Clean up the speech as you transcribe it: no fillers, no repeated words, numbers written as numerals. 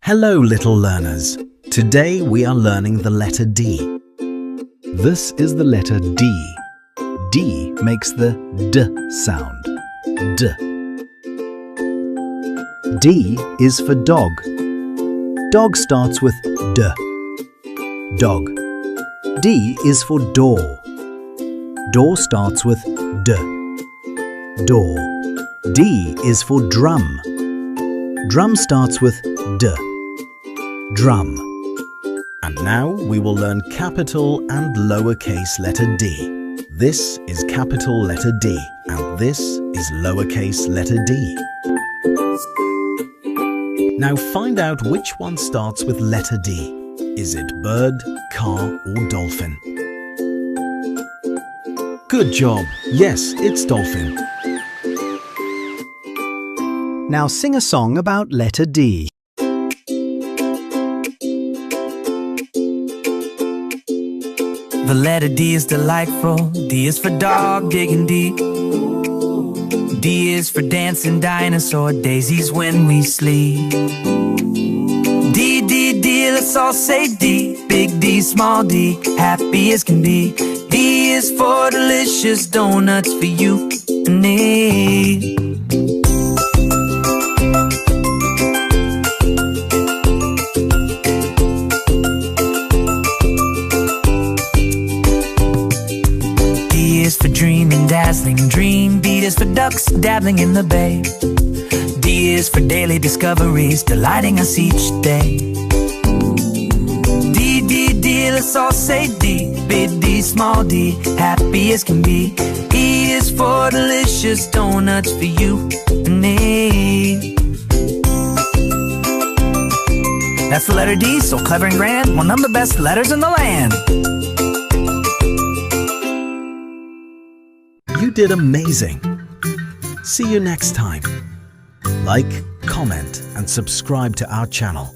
Hello, little learners. Today we are learning the letter D. This is the letter D. D makes the D sound. D. D is for dog. Dog starts with D. Dog. D is for door. Door starts with D. Door. D is for drum. Drum starts with D. Drum. And now we will learn capital and lowercase letter D. This is capital letter D and this is lowercase letter d. Now find out which one starts with letter D. Is it bird, car or dolphin? Good job! Yes, it's dolphin. Now sing a song about letter D. The letter D is delightful. D is for dog, digging deep. D is for dancing dinosaur, daisies when we sleep. D, D, D, let's all say D. Big D, small d, happy as can be. D is for delicious donuts for you and me. D is for dreaming, dazzling dream. D is for ducks dabbling in the bay. D is for daily discoveries, delighting us each day. D, D, D, let's all say D. Big D, small d, happy as can be. E is for delicious donuts for you and me. That's the letter D, so clever and grand, one of the best letters in the land. You did amazing! See you next time. Like, comment and subscribe to our channel.